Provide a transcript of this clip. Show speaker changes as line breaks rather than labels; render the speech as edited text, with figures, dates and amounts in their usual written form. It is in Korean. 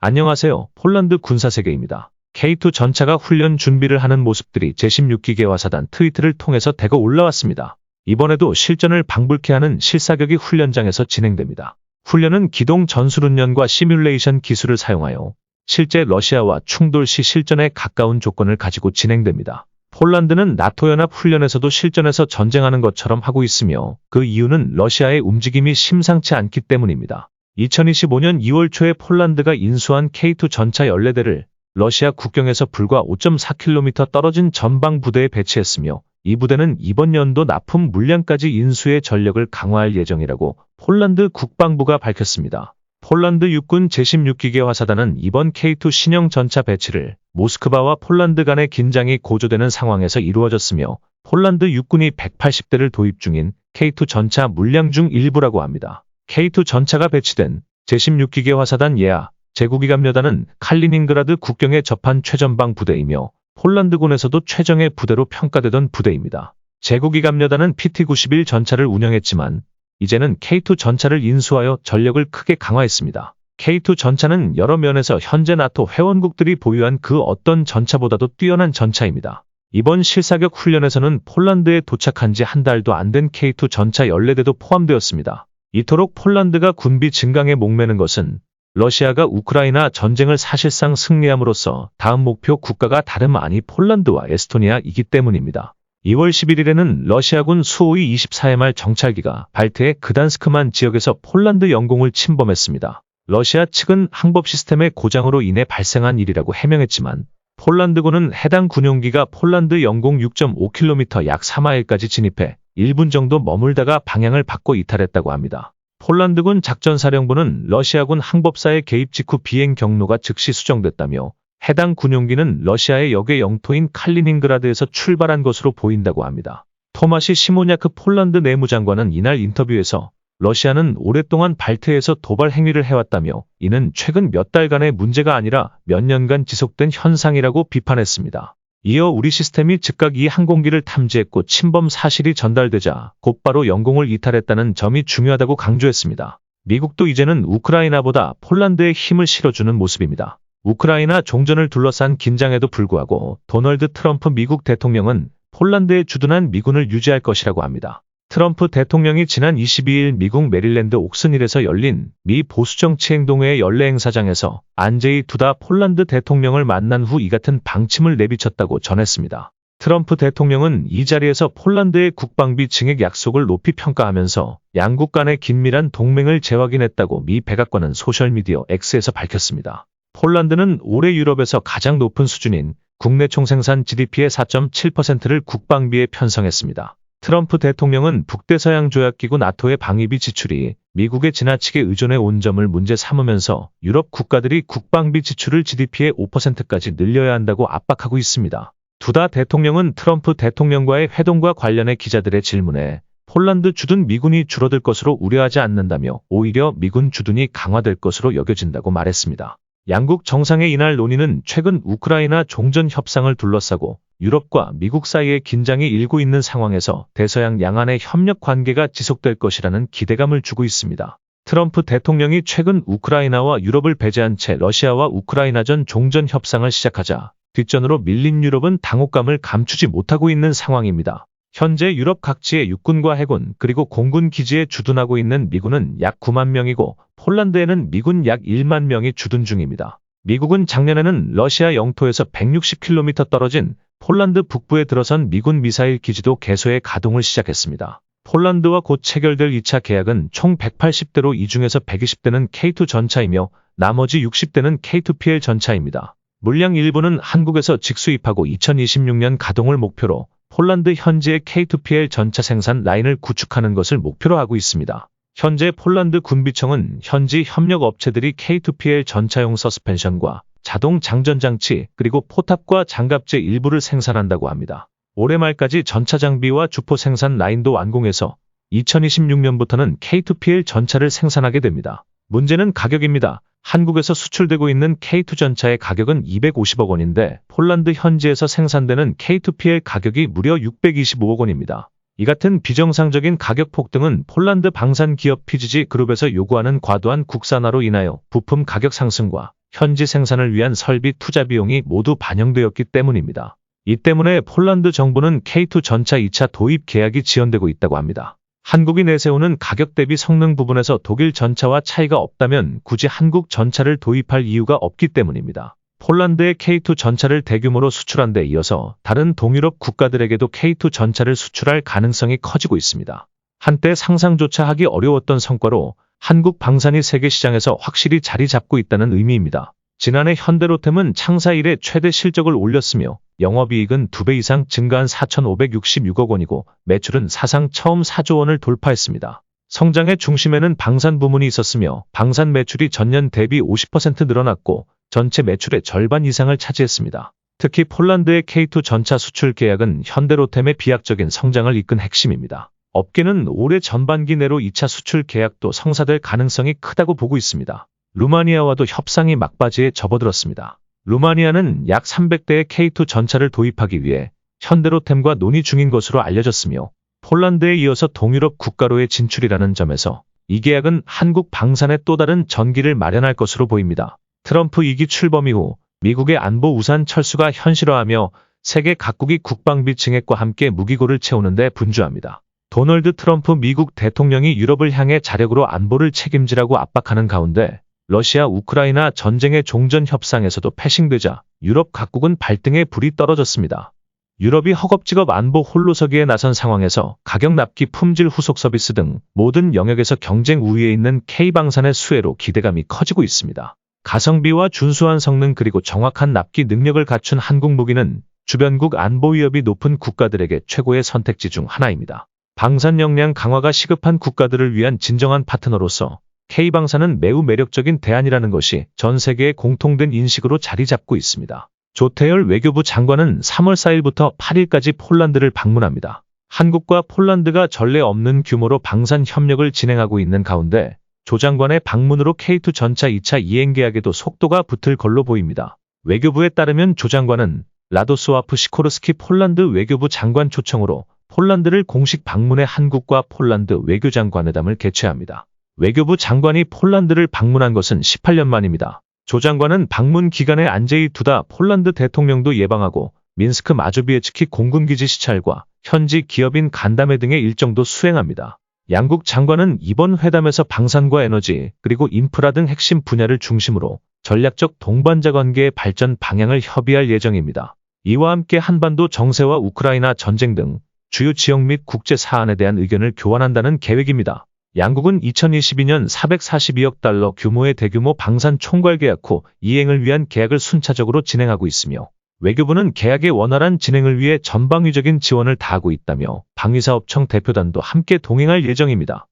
안녕하세요. 폴란드 군사세계입니다. K2 전차가 훈련 준비를 하는 모습들이 제16기계 화사단 트위트를 통해서 대거 올라왔습니다. 이번에도 실전을 방불케 하는 실사격이 훈련장에서 진행됩니다. 훈련은 기동 전술훈련과 시뮬레이션 기술을 사용하여 실제 러시아와 충돌 시 실전에 가까운 조건을 가지고 진행됩니다. 폴란드는 나토 연합 훈련에서도 실전에서 전쟁하는 것처럼 하고 있으며 그 이유는 러시아의 움직임이 심상치 않기 때문입니다. 2025년 2월 초에 폴란드가 인수한 K2 전차 14대를 러시아 국경에서 불과 5.4km 떨어진 전방 부대에 배치했으며 이 부대는 이번 연도 납품 물량까지 인수해 전력을 강화할 예정이라고 폴란드 국방부가 밝혔습니다. 폴란드 육군 제16기계 화사단은 이번 K2 신형 전차 배치를 모스크바와 폴란드 간의 긴장이 고조되는 상황에서 이루어졌으며 폴란드 육군이 180대를 도입 중인 K2 전차 물량 중 일부라고 합니다. K2 전차가 배치된 제16기계 화사단 예아 제국이감여단은 칼리닝그라드 국경에 접한 최전방 부대이며 폴란드군에서도 최정예 부대로 평가되던 부대입니다. 제국이감여단은 PT-91 전차를 운영했지만 이제는 K2 전차를 인수하여 전력을 크게 강화했습니다. K2 전차는 여러 면에서 현재 나토 회원국들이 보유한 그 어떤 전차보다도 뛰어난 전차입니다. 이번 실사격 훈련에서는 폴란드에 도착한 지 한 달도 안 된 K2 전차 14대도 포함되었습니다. 이토록 폴란드가 군비 증강에 목매는 것은 러시아가 우크라이나 전쟁을 사실상 승리함으로써 다음 목표 국가가 다름 아니 폴란드와 에스토니아이기 때문입니다. 2월 11일에는 러시아군 수호이 24해말 정찰기가 발트의 그단스크만 지역에서 폴란드 영공을 침범했습니다. 러시아 측은 항법 시스템의 고장으로 인해 발생한 일이라고 해명했지만 폴란드군은 해당 군용기가 폴란드 영공 6.5km 약 4마일까지 진입해 1분 정도 머물다가 방향을 바꿔 이탈했다고 합니다. 폴란드군 작전사령부는 러시아군 항법사의 개입 직후 비행 경로가 즉시 수정됐다며 해당 군용기는 러시아의 역의 영토인 칼리닝그라드에서 출발한 것으로 보인다고 합니다. 토마시 시모냐크 폴란드 내무장관은 이날 인터뷰에서 러시아는 오랫동안 발트해서 도발 행위를 해왔다며 이는 최근 몇 달간의 문제가 아니라 몇 년간 지속된 현상이라고 비판했습니다. 이어 우리 시스템이 즉각 이 항공기를 탐지했고 침범 사실이 전달되자 곧바로 영공을 이탈했다는 점이 중요하다고 강조했습니다. 미국도 이제는 우크라이나보다 폴란드에 힘을 실어주는 모습입니다. 우크라이나 종전을 둘러싼 긴장에도 불구하고 도널드 트럼프 미국 대통령은 폴란드에 주둔한 미군을 유지할 것이라고 합니다. 트럼프 대통령이 지난 22일 미국 메릴랜드 옥슨힐에서 열린 미 보수정치행동회의 연례 행사장에서 안제이 두다 폴란드 대통령을 만난 후 이 같은 방침을 내비쳤다고 전했습니다. 트럼프 대통령은 이 자리에서 폴란드의 국방비 증액 약속을 높이 평가하면서 양국 간의 긴밀한 동맹을 재확인했다고 미 백악관은 소셜미디어 X에서 밝혔습니다. 폴란드는 올해 유럽에서 가장 높은 수준인 국내 총생산 GDP의 4.7%를 국방비에 편성했습니다. 트럼프 대통령은 북대서양조약기구 나토의 방위비 지출이 미국에 지나치게 의존해 온 점을 문제 삼으면서 유럽 국가들이 국방비 지출을 GDP의 5%까지 늘려야 한다고 압박하고 있습니다. 두다 대통령은 트럼프 대통령과의 회동과 관련해 기자들의 질문에 폴란드 주둔 미군이 줄어들 것으로 우려하지 않는다며 오히려 미군 주둔이 강화될 것으로 여겨진다고 말했습니다. 양국 정상의 이날 논의는 최근 우크라이나 종전 협상을 둘러싸고 유럽과 미국 사이의 긴장이 일고 있는 상황에서 대서양 양안의 협력 관계가 지속될 것이라는 기대감을 주고 있습니다. 트럼프 대통령이 최근 우크라이나와 유럽을 배제한 채 러시아와 우크라이나전 종전 협상을 시작하자 뒷전으로 밀린 유럽은 당혹감을 감추지 못하고 있는 상황입니다. 현재 유럽 각지의 육군과 해군 그리고 공군 기지에 주둔하고 있는 미군은 약 9만 명이고 폴란드에는 미군 약 1만 명이 주둔 중입니다. 미국은 작년에는 러시아 영토에서 160km 떨어진 폴란드 북부에 들어선 미군 미사일 기지도 개소해 가동을 시작했습니다. 폴란드와 곧 체결될 2차 계약은 총 180대로 이 중에서 120대는 K2 전차이며 나머지 60대는 K2PL 전차입니다. 물량 일부는 한국에서 직수입하고 2026년 가동을 목표로 폴란드 현지의 K2PL 전차 생산 라인을 구축하는 것을 목표로 하고 있습니다. 현재 폴란드 군비청은 현지 협력 업체들이 K2PL 전차용 서스펜션과 자동 장전장치 그리고 포탑과 장갑재 일부를 생산한다고 합니다. 올해 말까지 전차 장비와 주포 생산 라인도 완공해서 2026년부터는 K2PL 전차를 생산하게 됩니다. 문제는 가격입니다. 한국에서 수출되고 있는 K2 전차의 가격은 250억 원인데 폴란드 현지에서 생산되는 K2PL 가격이 무려 625억 원입니다. 이 같은 비정상적인 가격 폭등은 폴란드 방산 기업 PGG 그룹에서 요구하는 과도한 국산화로 인하여 부품 가격 상승과 현지 생산을 위한 설비 투자 비용이 모두 반영되었기 때문입니다. 이 때문에 폴란드 정부는 K2 전차 2차 도입 계약이 지연되고 있다고 합니다. 한국이 내세우는 가격 대비 성능 부분에서 독일 전차와 차이가 없다면 굳이 한국 전차를 도입할 이유가 없기 때문입니다. 폴란드의 K2 전차를 대규모로 수출한 데 이어서 다른 동유럽 국가들에게도 K2 전차를 수출할 가능성이 커지고 있습니다. 한때 상상조차 하기 어려웠던 성과로 한국 방산이 세계 시장에서 확실히 자리 잡고 있다는 의미입니다. 지난해 현대로템은 창사 이래 최대 실적을 올렸으며 영업이익은 2배 이상 증가한 4,566억 원이고 매출은 사상 처음 4조 원을 돌파했습니다. 성장의 중심에는 방산 부문이 있었으며 방산 매출이 전년 대비 50% 늘어났고 전체 매출의 절반 이상을 차지했습니다. 특히 폴란드의 K2 전차 수출 계약은 현대로템의 비약적인 성장을 이끈 핵심입니다. 업계는 올해 전반기 내로 2차 수출 계약도 성사될 가능성이 크다고 보고 있습니다. 루마니아와도 협상이 막바지에 접어들었습니다. 루마니아는 약 300대의 K2 전차를 도입하기 위해 현대로템과 논의 중인 것으로 알려졌으며 폴란드에 이어서 동유럽 국가로의 진출이라는 점에서 이 계약은 한국 방산의 또 다른 전기를 마련할 것으로 보입니다. 트럼프 2기 출범 이후 미국의 안보 우산 철수가 현실화하며 세계 각국이 국방비 증액과 함께 무기고를 채우는 데 분주합니다. 도널드 트럼프 미국 대통령이 유럽을 향해 자력으로 안보를 책임지라고 압박하는 가운데 러시아 우크라이나 전쟁의 종전 협상에서도 패싱되자 유럽 각국은 발등에 불이 떨어졌습니다. 유럽이 허겁지겁 안보 홀로서기에 나선 상황에서 가격 납기 품질 후속 서비스 등 모든 영역에서 경쟁 우위에 있는 K방산의 수혜로 기대감이 커지고 있습니다. 가성비와 준수한 성능 그리고 정확한 납기 능력을 갖춘 한국 무기는 주변국 안보 위협이 높은 국가들에게 최고의 선택지 중 하나입니다. 방산 역량 강화가 시급한 국가들을 위한 진정한 파트너로서 K방산은 매우 매력적인 대안이라는 것이 전 세계의 공통된 인식으로 자리 잡고 있습니다. 조태열 외교부 장관은 3월 4일부터 8일까지 폴란드를 방문합니다. 한국과 폴란드가 전례 없는 규모로 방산 협력을 진행하고 있는 가운데 조 장관의 방문으로 K2 전차 2차 이행 계약에도 속도가 붙을 걸로 보입니다. 외교부에 따르면 조 장관은 라도스와프 시코르스키 폴란드 외교부 장관 초청으로 폴란드를 공식 방문해 한국과 폴란드 외교장관회담을 개최합니다. 외교부 장관이 폴란드를 방문한 것은 18년 만입니다. 조 장관은 방문 기간에 안제이 두다 폴란드 대통령도 예방하고 민스크 마조비에츠키 공군기지 시찰과 현지 기업인 간담회 등의 일정도 수행합니다. 양국 장관은 이번 회담에서 방산과 에너지 그리고 인프라 등 핵심 분야를 중심으로 전략적 동반자 관계의 발전 방향을 협의할 예정입니다. 이와 함께 한반도 정세와 우크라이나 전쟁 등 주요 지역 및 국제 사안에 대한 의견을 교환한다는 계획입니다. 양국은 2022년 442억 달러 규모의 대규모 방산 총괄 계약 후 이행을 위한 계약을 순차적으로 진행하고 있으며 외교부는 계약의 원활한 진행을 위해 전방위적인 지원을 다하고 있다며 방위사업청 대표단도 함께 동행할 예정입니다.